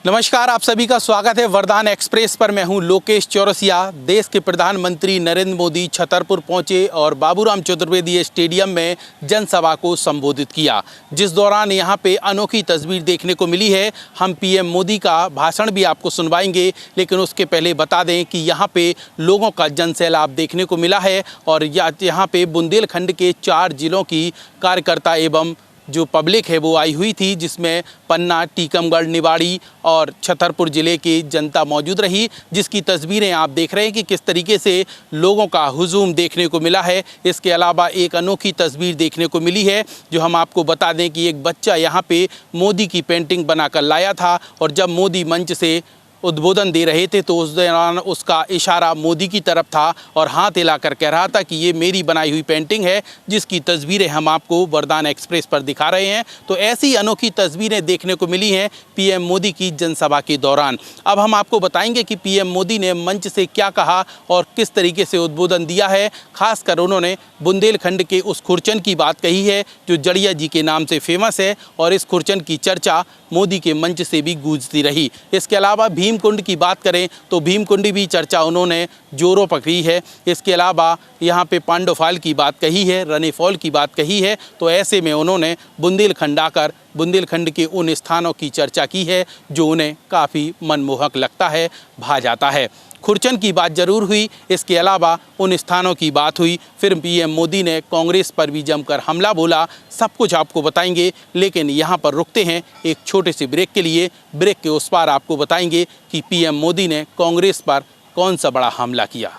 नमस्कार, आप सभी का स्वागत है वरदान एक्सप्रेस पर। मैं हूं लोकेश चौरसिया। देश के प्रधानमंत्री नरेंद्र मोदी छतरपुर पहुंचे और बाबूराम चतुर्वेदी स्टेडियम में जनसभा को संबोधित किया, जिस दौरान यहां पे अनोखी तस्वीर देखने को मिली है। हम पीएम मोदी का भाषण भी आपको सुनवाएंगे, लेकिन उसके पहले बता दें कि यहां पे लोगों का जनसैलाब देखने को मिला है और यहाँ पे बुंदेलखंड के 4 जिलों की कार्यकर्ता एवं जो पब्लिक है वो आई हुई थी, जिसमें पन्ना, टीकमगढ़, निवाड़ी और छतरपुर ज़िले की जनता मौजूद रही, जिसकी तस्वीरें आप देख रहे हैं कि किस तरीके से लोगों का हुजूम देखने को मिला है। इसके अलावा एक अनोखी तस्वीर देखने को मिली है, जो हम आपको बता दें कि एक बच्चा यहाँ पे मोदी की पेंटिंग बनाकर लाया था और जब मोदी मंच से उद्बोधन दे रहे थे तो उस दौरान उसका इशारा मोदी की तरफ था और हाथ हिलाकर कह रहा था कि ये मेरी बनाई हुई पेंटिंग है, जिसकी तस्वीरें हम आपको वरदान एक्सप्रेस पर दिखा रहे हैं। तो ऐसी अनोखी तस्वीरें देखने को मिली हैं पीएम मोदी की जनसभा के दौरान। अब हम आपको बताएंगे कि पीएम मोदी ने मंच से क्या कहा और किस तरीके से उद्बोधन दिया है। खासकर उन्होंने बुंदेलखंड के उस खुरचन की बात कही है जो जड़िया जी के नाम से फेमस है और इस खुरचन की चर्चा मोदी के मंच से भी गूंजती रही। इसके अलावा भीमकुंड की बात करें तो भीमकुंड भी चर्चा उन्होंने जोरों पकड़ी है। इसके अलावा यहाँ पे पांडवफॉल की बात कही है, रनीफॉल की बात कही है। तो ऐसे में उन्होंने बुंदेलखंड आकर बुंदेलखंड के उन स्थानों की चर्चा की है जो उन्हें काफ़ी मनमोहक लगता है, भा जाता है। खुरचन की बात जरूर हुई, इसके अलावा उन स्थानों की बात हुई। फिर पीएम मोदी ने कांग्रेस पर भी जमकर हमला बोला। सब कुछ आपको बताएंगे, लेकिन यहाँ पर रुकते हैं एक छोटे से ब्रेक के लिए। ब्रेक के उस पार आपको बताएंगे कि पीएम मोदी ने कांग्रेस पर कौन सा बड़ा हमला किया।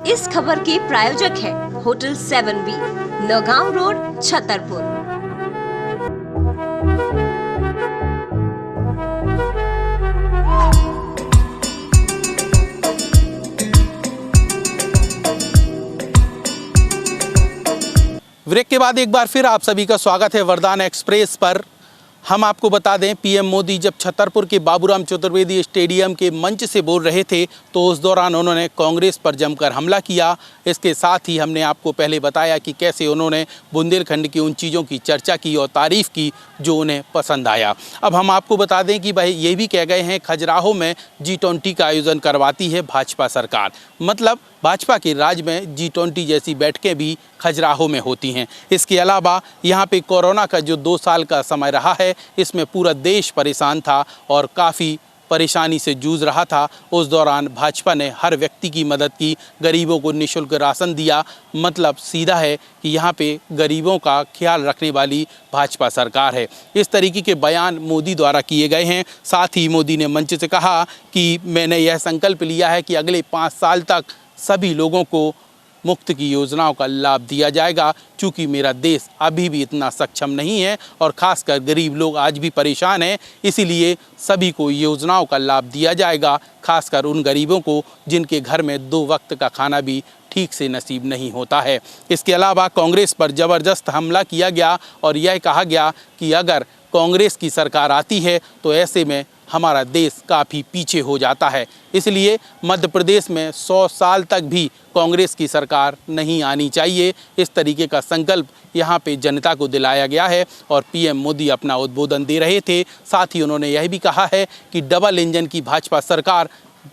इस खबर के प्रायोजक है hotel 7B, Naugaon road, Chhatarpur. Break के बाद एक बार फिर आप सभी का स्वागत है वरदान एक्सप्रेस पर। हम आपको बता दें, पीएम मोदी जब छतरपुर के बाबूराम चतुर्वेदी स्टेडियम के मंच से बोल रहे थे तो उस दौरान उन्होंने कांग्रेस पर जमकर हमला किया। इसके साथ ही हमने आपको पहले बताया कि कैसे उन्होंने बुंदेलखंड की उन चीज़ों की चर्चा की और तारीफ़ की जो उन्हें पसंद आया। अब हम आपको बता दें कि भाई ये भी कह गए हैं खजुराहो में G20 का आयोजन करवाती है भाजपा सरकार। मतलब भाजपा के राज में G20 जैसी बैठकें भी खजुराहो में होती हैं। इसके अलावा यहाँ पे कोरोना का जो 2 साल का समय रहा है, इसमें पूरा देश परेशान था और काफ़ी परेशानी से जूझ रहा था। उस दौरान भाजपा ने हर व्यक्ति की मदद की, गरीबों को निःशुल्क राशन दिया। मतलब सीधा है कि यहाँ पे गरीबों का ख्याल रखने वाली भाजपा सरकार है। इस तरीके के बयान मोदी द्वारा किए गए हैं। साथ ही मोदी ने मंच से कहा कि मैंने यह संकल्प लिया है कि अगले 5 साल तक सभी लोगों को मुफ्त की योजनाओं का लाभ दिया जाएगा, क्योंकि मेरा देश अभी भी इतना सक्षम नहीं है और ख़ासकर गरीब लोग आज भी परेशान हैं। इसीलिए सभी को योजनाओं का लाभ दिया जाएगा, खासकर उन गरीबों को जिनके घर में 2 वक्त का खाना भी ठीक से नसीब नहीं होता है। इसके अलावा कांग्रेस पर ज़बरदस्त हमला किया गया और यह कहा गया कि अगर कांग्रेस की सरकार आती है तो ऐसे में हमारा देश काफ़ी पीछे हो जाता है। इसलिए मध्य प्रदेश में 100 साल तक भी कांग्रेस की सरकार नहीं आनी चाहिए। इस तरीके का संकल्प यहाँ पे जनता को दिलाया गया है और पीएम मोदी अपना उद्बोधन दे रहे थे। साथ ही उन्होंने यह भी कहा है कि डबल इंजन की भाजपा सरकार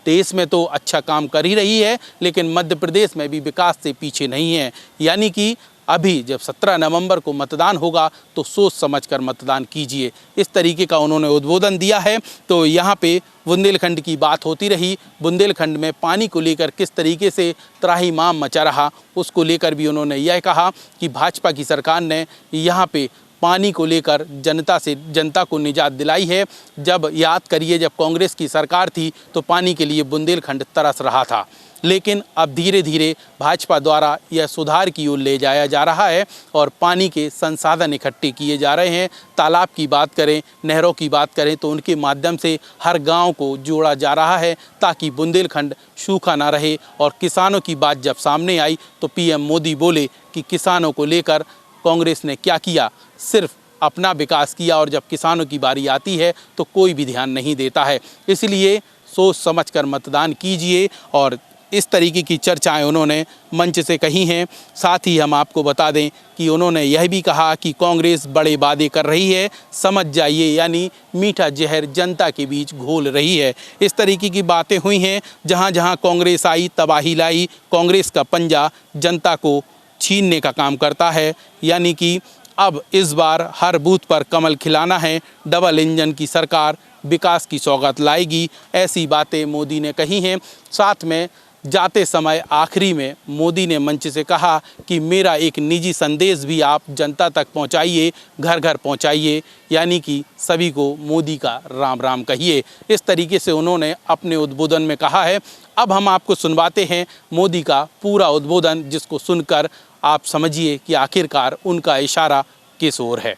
देश में तो अच्छा काम कर ही रही है, लेकिन मध्य प्रदेश में भी विकास से पीछे नहीं है। यानी कि अभी जब 17 नवंबर को मतदान होगा तो सोच समझकर मतदान कीजिए। इस तरीके का उन्होंने उद्बोधन दिया है। तो यहाँ पे बुंदेलखंड की बात होती रही। बुंदेलखंड में पानी को लेकर किस तरीके से त्राहिमाम मचा रहा, उसको लेकर भी उन्होंने यह कहा कि भाजपा की सरकार ने यहाँ पे पानी को लेकर जनता को निजात दिलाई है। जब याद करिए, जब कांग्रेस की सरकार थी तो पानी के लिए बुंदेलखंड तरस रहा था, लेकिन अब धीरे धीरे भाजपा द्वारा यह सुधार की ओर ले जाया जा रहा है और पानी के संसाधन इकट्ठे किए जा रहे हैं। तालाब की बात करें, नहरों की बात करें तो उनके माध्यम से हर गांव को जोड़ा जा रहा है ताकि बुंदेलखंड सूखा ना रहे। और किसानों की बात जब सामने आई तो पीएम मोदी बोले कि किसानों को लेकर कांग्रेस ने क्या किया, सिर्फ अपना विकास किया और जब किसानों की बारी आती है तो कोई भी ध्यान नहीं देता है। इसलिए सोच समझकर मतदान कीजिए और इस तरीके की चर्चाएं उन्होंने मंच से कही हैं। साथ ही हम आपको बता दें कि उन्होंने यह भी कहा कि कांग्रेस बड़े वादे कर रही है, समझ जाइए, यानी मीठा जहर जनता के बीच घोल रही है। इस तरीके की बातें हुई हैं। जहां जहां कांग्रेस आई तबाही लाई। कांग्रेस का पंजा जनता को छीनने का काम करता है, यानी कि अब इस बार हर बूथ पर कमल खिलाना है। डबल इंजन की सरकार विकास की सौगात लाएगी, ऐसी बातें मोदी ने कही हैं। साथ में जाते समय आखिरी में मोदी ने मंच से कहा कि मेरा एक निजी संदेश भी आप जनता तक पहुंचाइए, घर घर पहुंचाइए, यानी कि सभी को मोदी का राम राम कहिए। इस तरीके से उन्होंने अपने उद्बोधन में कहा है। अब हम आपको सुनवाते हैं मोदी का पूरा उद्बोधन, जिसको सुनकर आप समझिए कि आखिरकार उनका इशारा किस ओर है।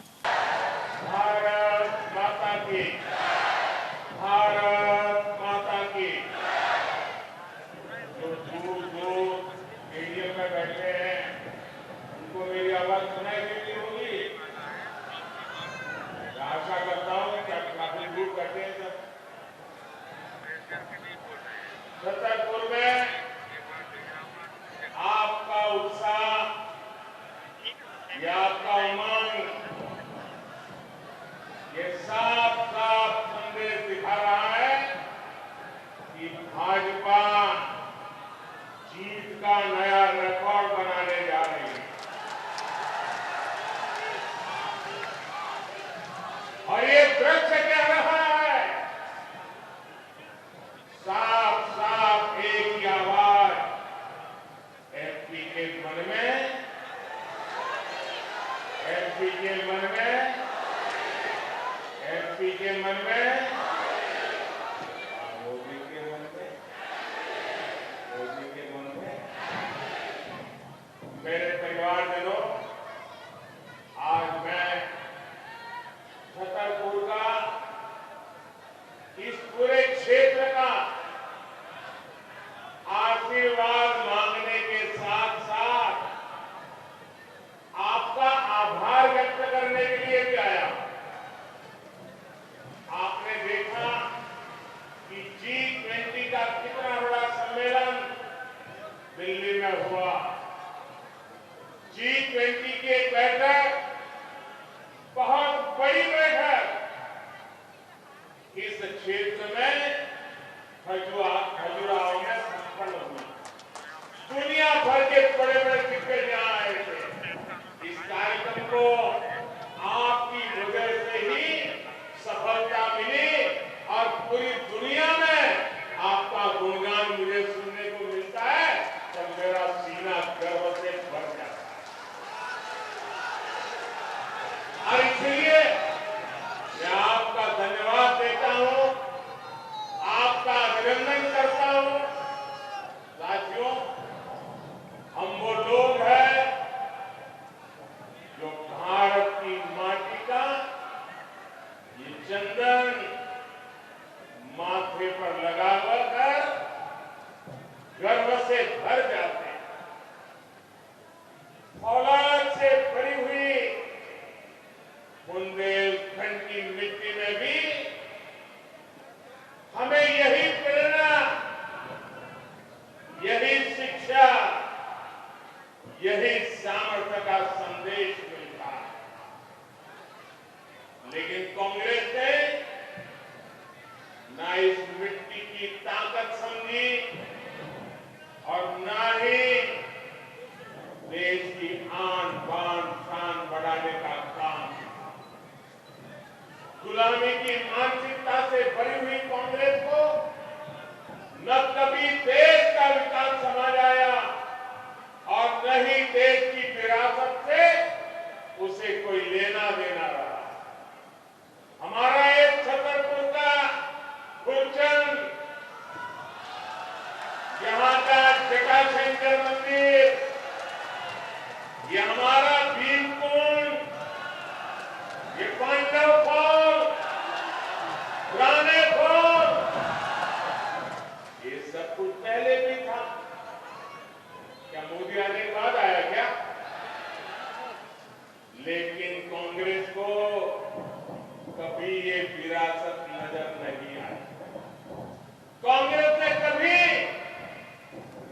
छतरपुर में आपका उत्साह, ये आपका उमंग, ये साफ साफ संदेश दिखा रहा है कि भाजपा जीत का नया रिकॉर्ड बनाने जा रही है। और ये वृक्ष कह रहा है, साफ साफ एक ही आवाज एमपी के मन में, एमपी के मन में, एमपी के मन में, मोदी के मन में, मोदी के मन में। मेरे परिवारजनों, आज मैं छतरपुर का, इस पूरे क्षेत्र का आशीर्वाद मांगने के साथ साथ आपका आभार व्यक्त करने के लिए भी आया। आपने देखा कि G20 का कितना बड़ा सम्मेलन दिल्ली में हुआ। G20 की एक बैठक, बहुत बड़ी बैठक, इस क्षेत्र में खजुराहो में संपन्न हुई। दुनिया भर के बड़े बड़े दिग्गज यहां आए थे। इस कार्यक्रम को आपकी वजह से ही सफलता मिली और पूरी दुनिया में आपका गुणगान मुझे सुनने को मिलता है, तो मेरा सीना गर्व से भर जाता है। और इसलिए मैं आपका धन्यवाद देता हूं, आपका अभिनंदन करता हूं। साथियों, हम वो लोग हैं जो भारत की माटी का ये चंदन माथे पर लगा कर गर्व से भर जाते हैं। औलाद से भरी हुई बुंदेलखंड की मिट्टी में भी हमें यही प्रेरणा, यही शिक्षा, यही सामर्थ्य का संदेश मिलता है। लेकिन कांग्रेस ने ना इस मिट्टी की ताकत समझी और ना ही देश की आन बान शान बढ़ाने का काम किया। गुलामी की मानसिकता से भरी हुई कांग्रेस को न कभी देश का विकास समझ आया और न ही देश की विरासत से उसे कोई लेना देना रहा। हमारा एक छतरपुर का गुलचंद, यहाँ का जटाशंकर मंदिर, ये हमारा भीमकुंड, ये पांडव फॉल, पुराने फॉल, ये सब कुछ पहले भी था। क्या मोदी आने के बाद आया क्या? लेकिन कांग्रेस को कभी ये विरासत नजर नहीं आई। कांग्रेस ने कभी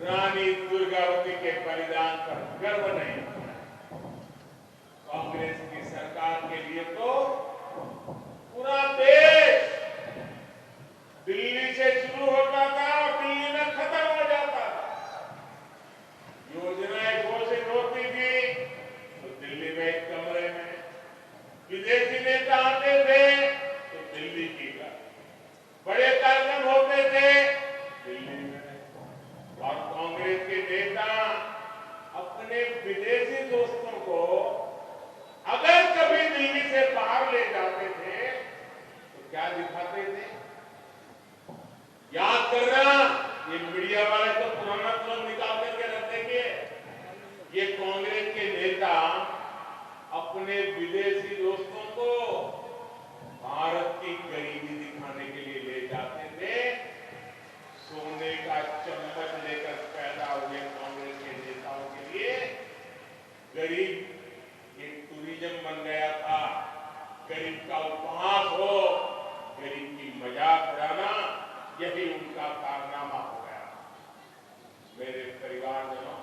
रानी दुर्गावती के बलिदान पर गर्व नहीं। कांग्रेस की सरकार के लिए तो पूरा देश दिल्ली से शुरू होता था और दिल्ली में खत्म हो जाता था। योजनाएं घोषित होती थी तो दिल्ली में एक कमरे में, विदेशी नेता आते थे तो दिल्ली की बड़े कार्यक्रम होते थे दिल्ली में। और कांग्रेस के नेता अपने विदेशी दोस्तों को अगर कभी दिल्ली से बाहर ले जाते थे तो क्या दिखाते थे? याद करना, ये मीडिया वाले तो पुराना फिल्म निकाल करके रख देंगे। ये कांग्रेस के नेता अपने विदेशी दोस्तों को भारत की गरीबी दिखाने के लिए ले जाते थे। सोने का चम्मच लेकर पैदा हुए कांग्रेस के नेताओं के लिए गरीब एक टूरिज्म बन गया था। गरीब का उपहास हो, गरीब की मजाक उड़ाना, यही उनका कारनामा हो गया। मेरे परिवारजनों,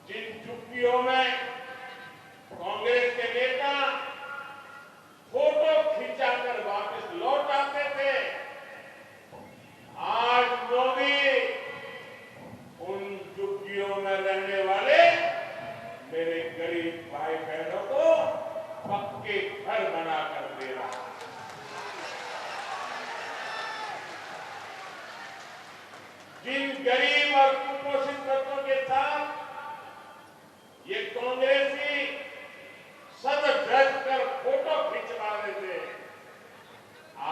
जिन झुग्गियों में कांग्रेस के नेता फोटो खिंचाकर वापस लौट आते थे, आज मोदी उन झुग्गियों में रहने वाले मेरे गरीब भाई बहनों को पक्के घर बनाकर दे रहा है। जिन गरीब और कुपोषित बच्चों के साथ ये कांग्रेसी सद ध्वज कर फोटो खिंचवा रहे थे,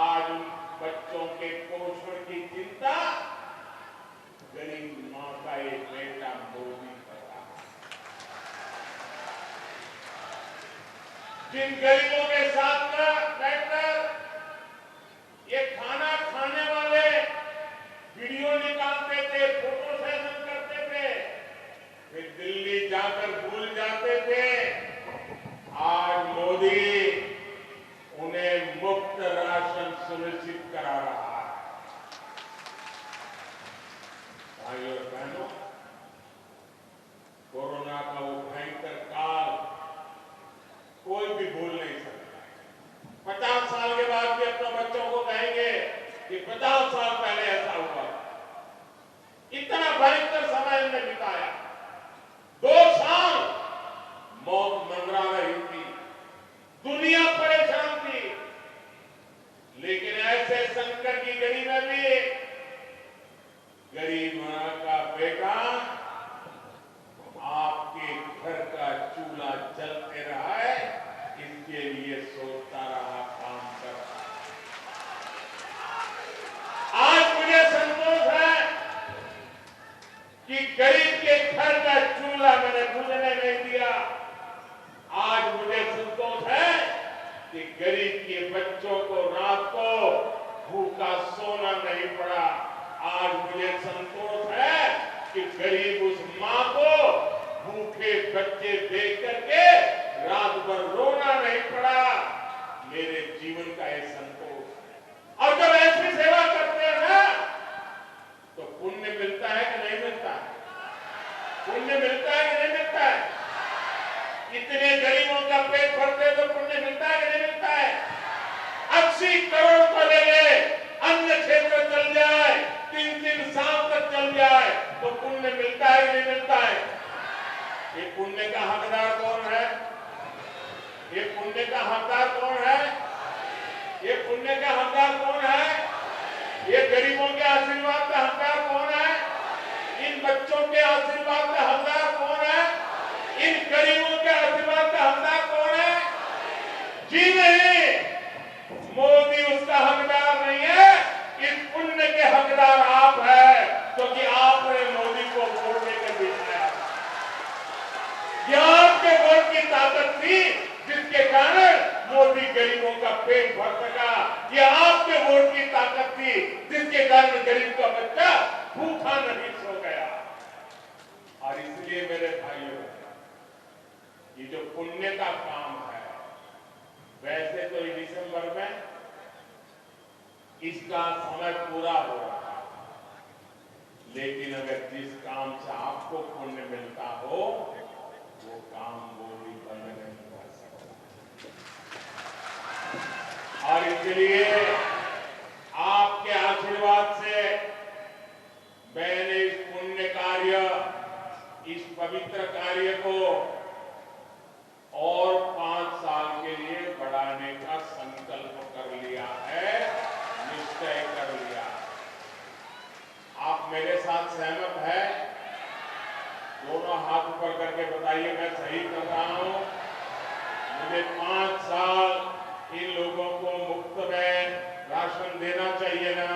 आज उन बच्चों के पोषण की चिंता गरीब मां का एक बेटा मोदी कर रहा है। जिन गरीबों के साथ बैठकर ये खाना खाने वाले वीडियो निकालते थे, फोटो सेशन करते थे, फिर दिल्ली जाकर भूल जाते थे, आज मोदी उन्हें मुफ्त राशन सुनिश्चित करा रहा है। भाइयों और बहनों, कोरोना का वो भयंकर काल कोई भी भूल नहीं सकता। 50 साल के बाद भी अपने बच्चों को कहेंगे कि 50 साल पहले ऐसा हुआ। इतना भयंकर समय हमने बिताया। 2 साल मौत मंडरा रही थी, दुनिया परेशान थी, लेकिन ऐसे संकट की घड़ी में भी गरीब मां का बेटा आपके घर का चूल्हा जलते रहा है, इसके लिए सोचता रहा, काम कर रहा। आज मुझे संतोष है कि गरीब के घर का चूल्हा मैंने बुझने नहीं दिया। आज मुझे संतोष है कि गरीब के बच्चों को रात को भूखा सोना नहीं पड़ा। आज मुझे संतोष है कि गरीब उस मां को भूखे बच्चे देख करके रात भर रोना नहीं पड़ा। मेरे जीवन का ये संतोष है। और जब ऐसी सेवा करते हैं ना, तो पुण्य मिलता है कि नहीं मिलता है? पुण्य मिलता है कि नहीं मिलता है? इतने गरीबों का पेट भरते तो पुण्य मिलता है कि नहीं मिलता है? 80 करोड़ को ले ले, अन्य क्षेत्र चल जाए, 3-3 साल तक चल जाए, तो पुण्य मिलता है कि नहीं मिलता है? ये पुण्य का हकदार कौन है? ये पुण्य का हकदार कौन है? ये पुण्य का हकदार कौन है? ये गरीबों के आशीर्वाद का हकदार कौन है? इन बच्चों के आशीर्वाद का हकदार कौन है? इन गरीबों के आशीर्वाद का हकदार कौन है? जी नहीं, मोदी उसका हकदार नहीं है। इस पुण्य के हकदार आप हैं, क्योंकि आपने मोदी को वोट देकर बिठाया। यह आपके वोट की ताकत थी, जिसके कारण मोदी गरीबों का पेट भर सका। यह आपके वोट की ताकत थी, जिसके कारण गरीब का बच्चा भूखा नहीं सो गया। और इसलिए मेरे भाइयों, ये जो पुण्य का काम है, वैसे तो दिसंबर में इसका समय पूरा हो रहा है, लेकिन अगर जिस काम से आपको पुण्य मिलता हो वो काम मोदी बंद नहीं कर सकता। और इसलिए आपके आशीर्वाद से मैंने इस पुण्य कार्य, इस पवित्र कार्य को और 5 साल के लिए बढ़ाने का संकल्प कर लिया है, निश्चय कर लिया। आप मेरे साथ सहमत हैं? दोनों हाथ ऊपर करके बताइए मैं सही कर रहा हूं। मुझे 5 साल इन लोगों को मुफ्त में राशन देना चाहिए ना?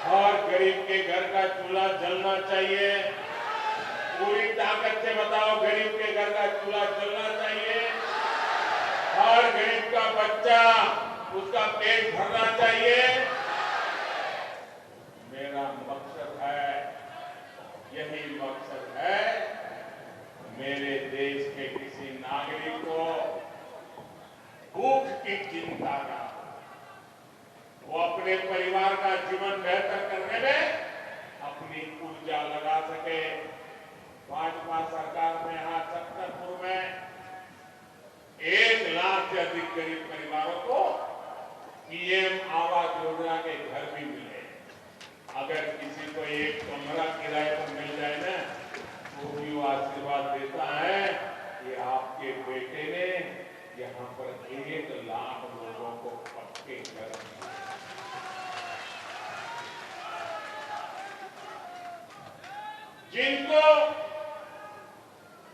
हर गरीब के घर का चूल्हा जलना चाहिए। पूरी ताकत से बताओ, गरीब के घर का चूल्हा जलना चाहिए। हर गरीब का बच्चा, उसका पेट भरना चाहिए। मेरा मकसद है, यही मकसद है, मेरे देश के किसी नागरिक को भूख की चिंता ना हो, वो अपने परिवार का जीवन बेहतर करने में अपनी ऊर्जा लगा सके। भाजपा सरकार में यहाँ छतरपुर में 1 लाख से अधिक गरीब परिवारों को पीएम आवास योजना के घर भी मिले। अगर किसी को एक कमरा किराए पर मिल जाए ना, तो भी वो आशीर्वाद देता है कि आपके बेटे ने यहाँ पर 1 लाख लोगों को पक्के घर दिए। जिनको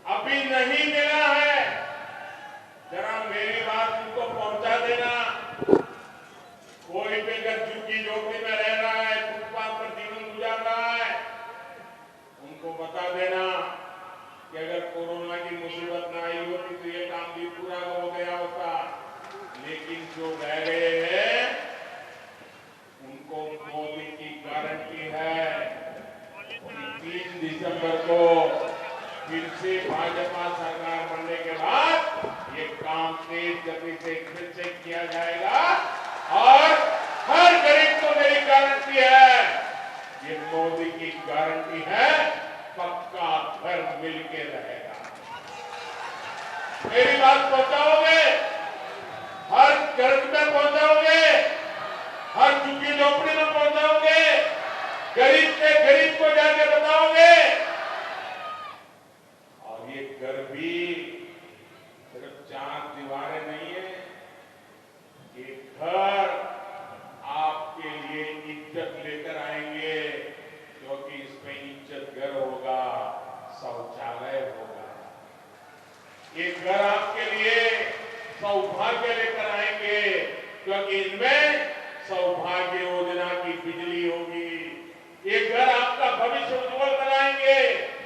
अभी नहीं मिला है, जरा मेरी बात उनको पहुंचा देना। कोई भी अगर झुग्गी झोपड़ी में रह रहा है, फुटपाथ पर जीवन गुजार रहा है, उनको बता देना कि अगर कोरोना की मुसीबत ना आई होती तो ये काम भी पूरा हो गया होता। लेकिन जो रह गए हैं उनको मोदी की गारंटी है कि 3 दिसंबर को फिर से भाजपा सरकार बनने के बाद ये काम तेज गति से फिर से किया जाएगा। और हर गरीब को मेरी गारंटी है, ये मोदी की गारंटी है, पक्का घर मिलके रहेगा। मेरी बात पहुंचाओगे? हर घर में पहुंचाओगे? हर झुग्गी झोपड़ी में पहुंचाओगे? गरीब से गरीब को जाके बताओगे? और ये घर भी सिर्फ 4 दीवारें नहीं है, ये घर आपके लिए इज्जत लेकर आएंगे, क्योंकि इसमें इज्जत घर होगा, शौचालय होगा। ये घर आपके लिए सौभाग्य लेकर आएंगे, क्योंकि इनमें सौभाग्य योजना की बिजली होगी। ये घर आपका भविष्य उज्जवल बनाएंगे,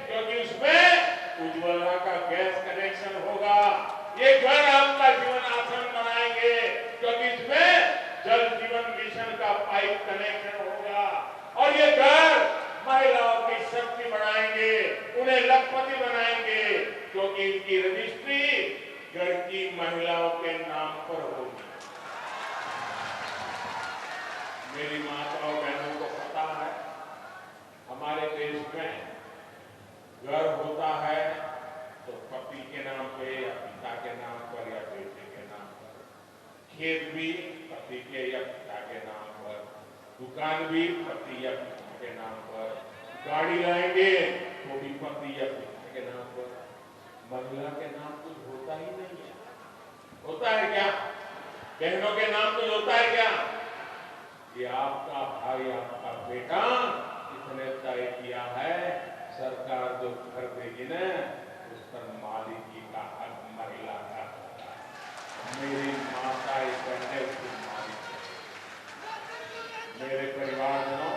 क्योंकि उसमें उज्ज्वला का गैस कनेक्शन होगा। ये घर आपका जीवन आसान बनाएंगे, क्योंकि इसमें जल जीवन मिशन का पाइप कनेक्शन होगा। और ये घर महिलाओं की शक्ति बढ़ाएंगे, उन्हें लखपति बनाएंगे, क्योंकि इनकी रजिस्ट्री घर की महिलाओं के नाम पर होगी। मेरी माताओं बहनों को पता है, हमारे देश में घर होता है तो पति के नाम पे या पिता के नाम पर या बेटे के नाम पर, खेत भी पति के या पिता के नाम पर, दुकान भी पति या पिता के नाम पर, गाड़ी लाएंगे वो भी पति या पिता के नाम पर। महिला के नाम कुछ होता ही नहीं है। होता है क्या? बहनों के नाम कुछ होता है क्या? ये आपका भाई, आपका बेटा, इसने तय किया है सरकार जो घर देगी ना, उस पर मालिकी का हक महिला का होगा। मेरी माता बहने उसकी मालिक है। मेरे परिवारजनों,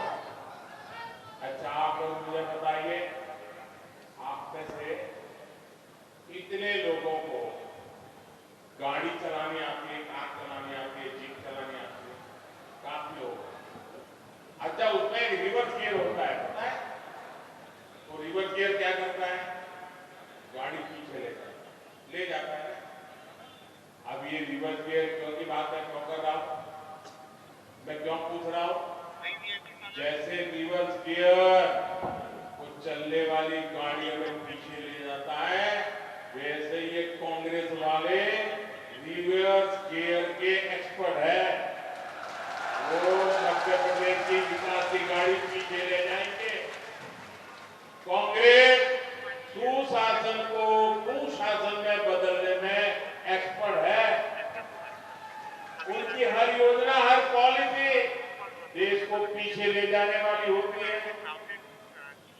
अच्छा आप लोग मुझे बताइए, आप में से कितने लोगों को गाड़ी चलानी आती है, कार चलानी आती है, जीप चलानी आती है? काफी लोग। अच्छा, उसमें एक रिवर्स गियर होता है, पता है? तो रिवर्स गियर क्या करता है? गाड़ी पीछे ले जाता है। अब ये रिवर्स गियर क्योंकि बात मैं क्यों कर की विकास की गाड़ी पीछे ले जाएंगे। कांग्रेस सुशासन को कुशासन में बदलने में एक्सपर्ट है। उनकी हर योजना, हर पॉलिसी देश को पीछे ले जाने वाली होती है।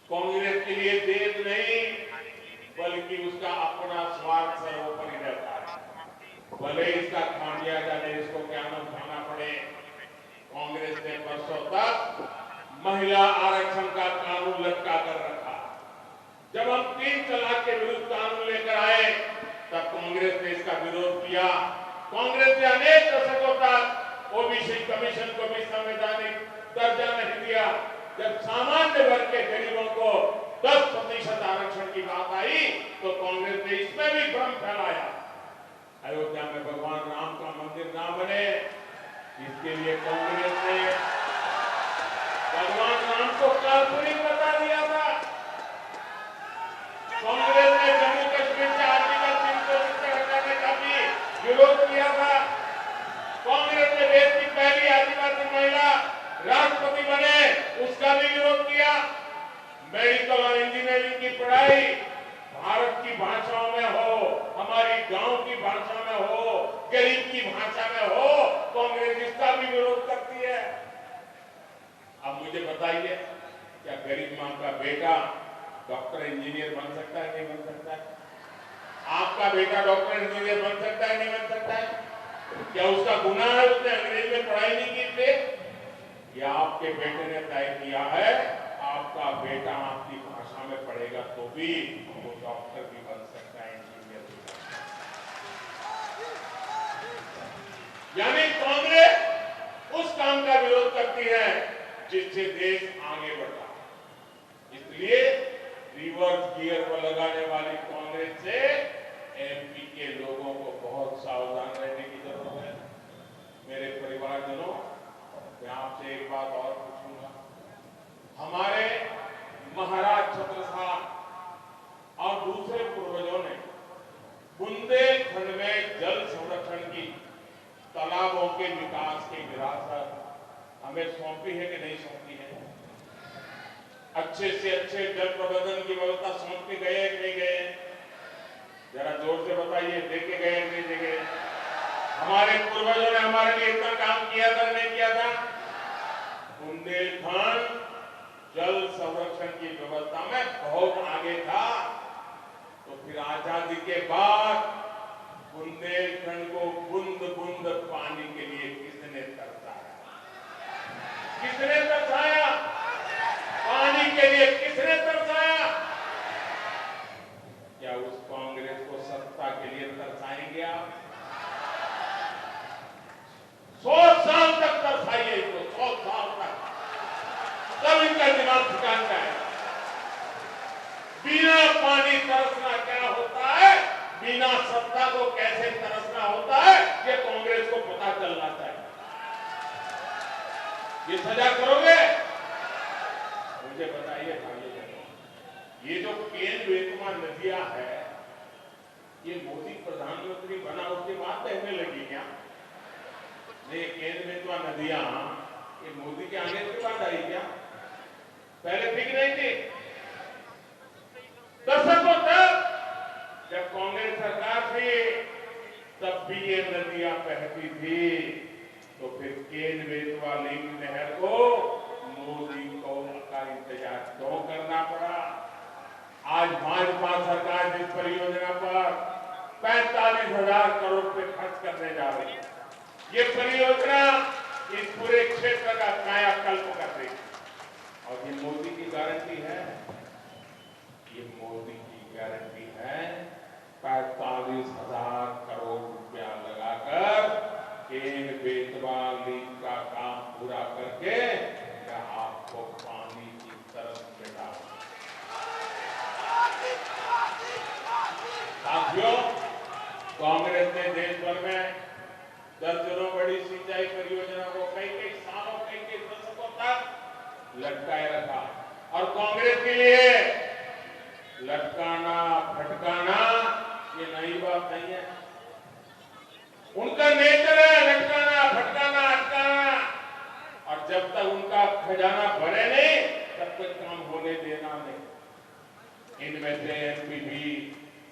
कांग्रेस के लिए देश नहीं, बल्कि उसका अपना स्वार्थ सर्वोपरि रहता है। भले इसका खामियाजा देश को क्या न उठाना पड़े। कांग्रेस ने वर्षों तक महिला आरक्षण का कानून लटका कर रखा। जब हम 3 तलाक के विरुद्ध कानून लेकर आए, तब कांग्रेस ने इसका विरोध किया। कांग्रेस ने अनेक दशकों तक ओबीसी कमीशन को भी संवैधानिक दर्जा नहीं दिया। जब सामान्य वर्ग के गरीबों को 10% आरक्षण की बात आई, तो कांग्रेस ने इसमें भी भ्रम फैलाया। अयोध्या में भगवान राम का मंदिर ना बने, इसके लिए कांग्रेस ने भगवान राम को काल्पनिक बता दिया था। कांग्रेस ने जम्मू कश्मीर से आर्टिकल 370 हटाने का भी विरोध किया था। कांग्रेस ने देश की पहली आदिवासी महिला राष्ट्रपति बने, उसका भी विरोध किया। मेडिकल और इंजीनियरिंग की पढ़ाई भारत की भाषाओं में हो, हमारी गांव की भाषा में हो, गरीब की भाषा में हो, कांग्रेस इसका भी विरोध करती है। अब मुझे बताइए, क्या गरीब मां का बेटा डॉक्टर इंजीनियर बन सकता है, नहीं बन सकता है? आपका बेटा डॉक्टर इंजीनियर बन सकता है, नहीं बन सकता है? क्या उसका गुनाह है उसने अंग्रेजी में पढ़ाई नहीं की थी? या आपके बेटे ने तय किया है आपका बेटा आपकी भाषा में पढ़ेगा तो भी वो डॉक्टर भी बन सकता है, इंजीनियर भी बन सकता है। यानी कांग्रेस उस काम का विरोध करती है जिससे देश आगे बढ़ता है। इसलिए रिवर्स गियर पर लगाने वाली कांग्रेस से एमपी के लोगों को बहुत सावधान रहने की जरूरत है। मेरे परिवारजनों, मैं आपसे एक बात और पूछूंगा। हमारे महाराज छत्रसाल और दूसरे पूर्वजों ने बुंदेलखंड में जल संरक्षण की, तालाबों के विकास की विरासत हमें सौंपी है कि नहीं सौंपी है? अच्छे से अच्छे जल प्रबंधन की व्यवस्था सौंप के गए कि नहीं गए? जरा जोर से बताइए, देखे गए कि नहीं देखे? हमारे पूर्वजों ने हमारे लिए इतना काम किया था, नहीं किया था? बुंदेलखंड जल संरक्षण की व्यवस्था में बहुत आगे था। तो फिर आजादी के बाद बुंदेलखंड को बूंद बूंद पानी के लिए किसने तरसाया? किसने तरसाया? पानी के लिए किसने तरसाया? क्या उस कांग्रेस को सत्ता के लिए तरसाएंगे आप? 100 साल तक तरसाइए इसको, 100 साल तक, तब इनका दिमाग ठिकान जाए। बिना पानी तरसना क्या होता है, बिना सत्ता को कैसे तरसना होता है, ये कांग्रेस को पता चलना चाहिए। ये सजा करोगे? मुझे बताइए भाइयों, ये जो केन बेतवा नदियां है, ये मोदी प्रधानमंत्री बना उसके बाद बहने लगी क्या? ये केन बेतवा नदियां ये मोदी के आने के बाद आई क्या? पहले ठीक नहीं थी? दशकों तक जब कांग्रेस सरकार थी तब भी ये नदियां बहती थी। तो फिर केन बेतवा लिंक नहर को मोदी को का इंतजार क्यों करना पड़ा? आज भाजपा सरकार जिस परियोजना पर 45,000 करोड़ रुपए खर्च करने जा रही है, ये परियोजना इस पूरे क्षेत्र का कायाकल्प कर देगी। और ये मोदी की गारंटी है, ये मोदी की गारंटी है। 45,000 करोड़ रुपया लगाकर केन बेतवा लिंक का काम पूरा करके क्या आपको पानी की तरफ मिटा? साथियों, कांग्रेस ने देश भर में दर्जनों बड़ी सिंचाई परियोजना को कई सालों, कई दशकों तक लटकाए रखा। और कांग्रेस के लिए लटकाना फटकाना ये नई बात नहीं है। उनका नेचर है लटकाना, फटकाना, अटकाना। और जब तक उनका खजाना भरे नहीं तब तक काम होने देना नहीं। इनमें से एनपीवी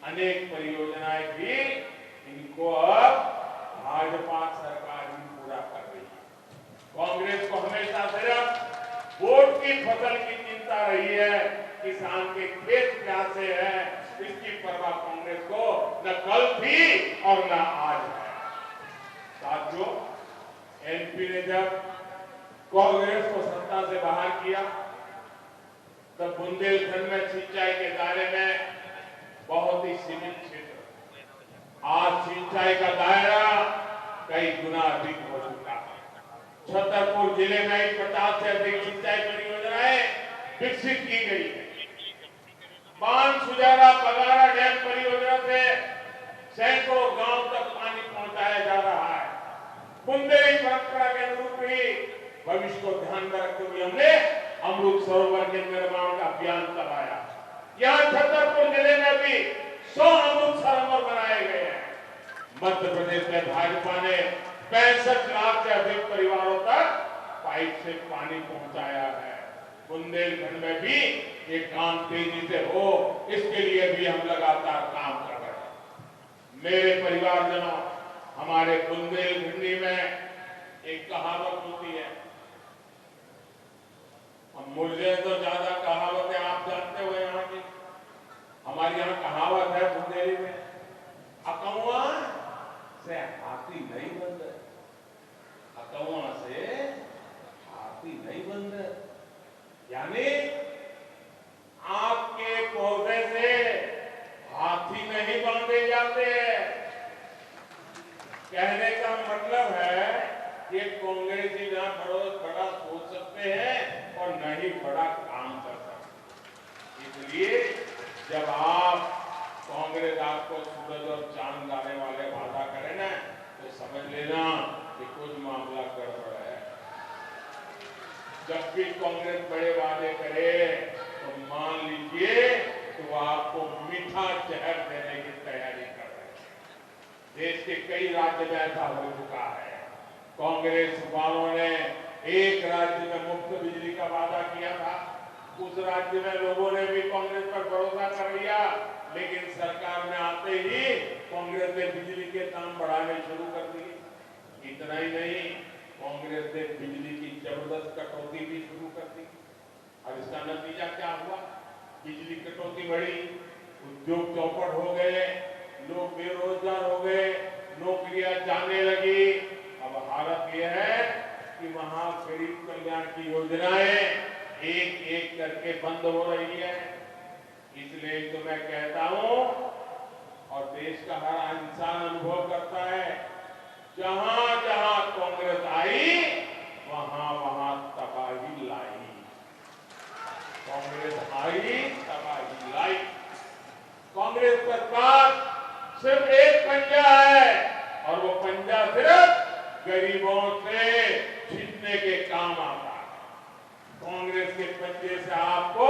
अनेक परियोजनाएं भी इनको अब भाजपा सरकार ही पूरा कर रही है। कांग्रेस को हमेशा सिर्फ वोट की फसल की चिंता रही है, किसान के खेत प्यासे हैं, इसकी परवाह कांग्रेस को न कल थी और न आज है। साथियों, एनपी ने जब कांग्रेस को सत्ता से बाहर किया तब बुंदेलखंड में सिंचाई के दायरे में बहुत ही सीमित क्षेत्र, आज सिंचाई का दायरा कई गुना अधिक हो चुका है। छतरपुर जिले में 50 से अधिक सिंचाई परियोजनाएं विकसित की गई है। बांध सुजारा बगारा डैम परियोजना से सैकड़ों गांव तक पानी पहुंचाया जा रहा है। बुंदेली परंपरा के अनुरूप ही भविष्य को ध्यान में रखते हुए हमने अमृत सरोवर के निर्माण का अभियान चलाया। यहाँ छतरपुर जिले में भी 100 अमृत सरोवर बनाए गए हैं। मध्य प्रदेश में भाजपा ने 65 लाख से अधिक परिवारों तक पाइप से पानी पहुंचाया है। बुंदेलखंड में भी ये काम तेजी से हो, इसके लिए भी हम लगातार काम कर रहे हैं। मेरे परिवारजनों, हमारे बुंदेलखंडी में एक कहावत होती है, मुझे तो ज्यादा कहावतें आप जानते हो यहाँ की। हमारे यहाँ कहावत है बुंदेली में, अकौआ से हाथी नहीं बंद, अकौआ से हाथी नहीं बंद, यानी आपके पौधे से हाथी नहीं बांधे जाते। कहने का मतलब है कि कांग्रेसी ना बड़ा सोच सकते हैं और न ही बड़ा काम कर सकते। इसलिए जब आप कांग्रेस आपको सूरज और चांद लाने वाले वादा करें ना, तो समझ लेना कि कुछ मामला गड़बड़ है। जब भी कांग्रेस बड़े वादे करे तो मान लीजिए कि वो आपको मीठा जहर देने की तैयारी कर रहे हैं। देश के कई राज्य में ऐसा हो चुका है। कांग्रेस वालों ने एक राज्य में मुफ्त बिजली का वादा किया था, उस राज्य में लोगों ने भी कांग्रेस पर भरोसा कर लिया, लेकिन सरकार में आते ही कांग्रेस ने बिजली के दाम बढ़ाने शुरू कर दिए। इतना ही नहीं, कांग्रेस ने बिजली की जबरदस्त कटौती भी शुरू कर दी। और इसका नतीजा क्या हुआ? बिजली कटौती बढ़ी, उद्योग चौपट हो गए, लोग बेरोजगार हो गए, नौकरियां जाने लगी। अब हालत यह है कि वहां गरीब कल्याण की योजनाएं एक एक करके बंद हो रही है। इसलिए तो मैं कहता हूं, और देश का हर इंसान अनुभव करता है, जहां जहां कांग्रेस आई वहां वहां तबाही लाई। कांग्रेस आई, तबाही लाई। कांग्रेस सरकार सिर्फ एक पंजा है, और वो पंजा सिर्फ गरीबों से छीनने के काम आता है। कांग्रेस के पंजे से आपको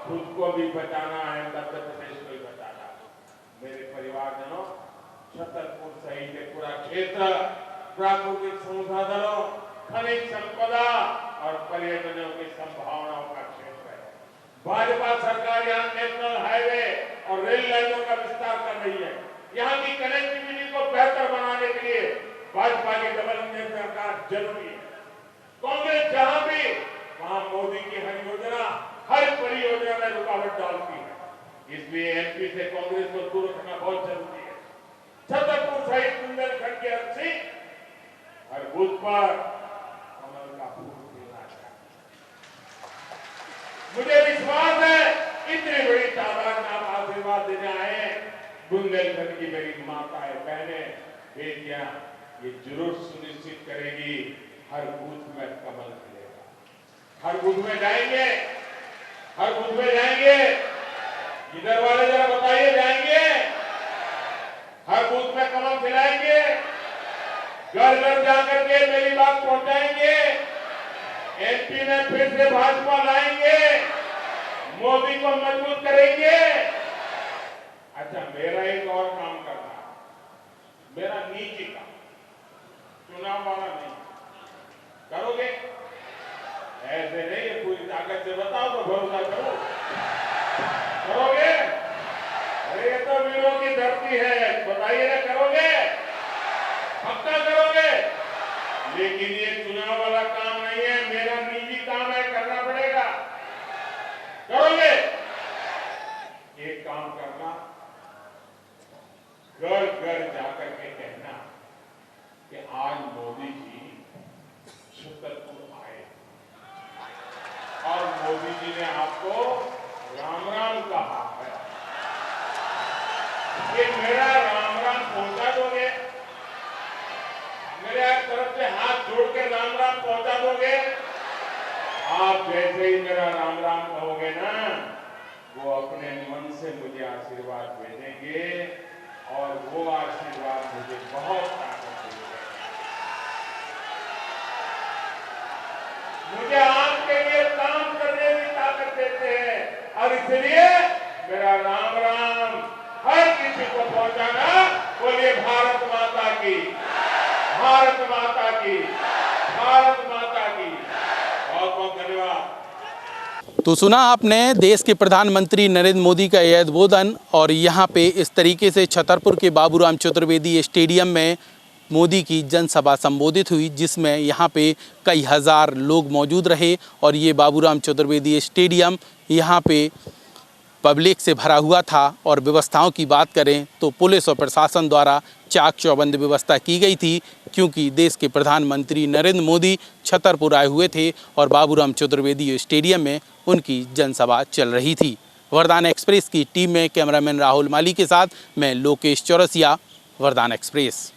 खुद को भी बचाना है, मध्य प्रदेश को भी बचाना है। मेरे परिवारजनों, छतरपुर सहित पूरा क्षेत्र प्राकृतिक संसाधनों, खनिज संपदा और पर्यटनों की संभावनाओं का क्षेत्र है। भाजपा सरकार यहाँ नेशनल हाईवे और रेल लाइनों का विस्तार कर रही है। यहाँ की कनेक्टिविटी को बेहतर बनाने के लिए भाजपा की डबल इंजन सरकार जरूरी है। कांग्रेस जहां भी, वहां मोदी की हर योजना, हर परियोजना में रुकावट डालती है। इसलिए एमपी से कांग्रेस को दूर रखना बहुत जरूरी है। छतरपुर सहित बुंदेलखंड के अच्छी हर बूथ पर कमल का फूल खिलना चाहिए। मुझे विश्वास है इतनी बड़ी तादाद में आप आशीर्वाद देने आए। बुंदेलखंड की मेरी माताएं, बहनें, बेटियां ये जरूर सुनिश्चित करेगी हर बूथ में कमल खिलेगा। हर बूथ में जाएंगे, हर बूथ में जाएंगे, इधर वाले जरा बताइए, जाएंगे हर बूथ में कमल खिलाएंगे, घर घर जाकर के मेरी बात पहुंचाएंगे, एमपी में फिर से भाजपा लाएंगे, मोदी को मजबूत करेंगे। अच्छा, मेरा एक और काम करना है, मेरा निजी काम, चुनाव वाला नहीं। करोगे? ऐसे नहीं, ये पूरी ताकत से बताओ तो भरोसा करो। करोगे? अरे ये तो वीरों की धरती है, बताइए ना, करोगे? पक्का करोगे? लेकिन ये चुनाव वाला काम नहीं है, मेरा निजी काम है, करना पड़ेगा। करोगे? एक काम करना, घर घर जाकर के कहना कि आज मोदी जी छतरपुर आए और मोदी जी ने आपको राम राम कहा है। ये मेरा राम राम पहुंचा दोगे? मेरे तरफ से हाथ जोड़ के राम राम पहुंचा दोगे? आप जैसे ही मेरा राम राम कहोगे ना, वो अपने मन से मुझे आशीर्वाद भेजेंगे और वो आशीर्वाद मुझे बहुत ताकत देंगे। मुझे आपके लिए काम करने की ताकत देते हैं और इसलिए मेरा राम राम हर किसी को पहुंचाना। बोलिए भारत माता की, भारत माता की, भारत माता की। बहुत बहुत धन्यवाद। तो सुना आपने देश के प्रधानमंत्री नरेंद्र मोदी का यह उद्बोधन, और यहाँ पे इस तरीके से छतरपुर के बाबूराम चतुर्वेदी स्टेडियम में मोदी की जनसभा संबोधित हुई, जिसमें यहाँ पे कई हज़ार लोग मौजूद रहे। और ये बाबूराम चतुर्वेदी स्टेडियम यहाँ पे पब्लिक से भरा हुआ था। और व्यवस्थाओं की बात करें तो पुलिस और प्रशासन द्वारा चाक चौबंद व्यवस्था की गई थी, क्योंकि देश के प्रधानमंत्री नरेंद्र मोदी छतरपुर आए हुए थे और बाबूराम चतुर्वेदी स्टेडियम में उनकी जनसभा चल रही थी। वरदान एक्सप्रेस की टीम में कैमरामैन राहुल माली के साथ मैं लोकेश चौरसिया, वरदान एक्सप्रेस।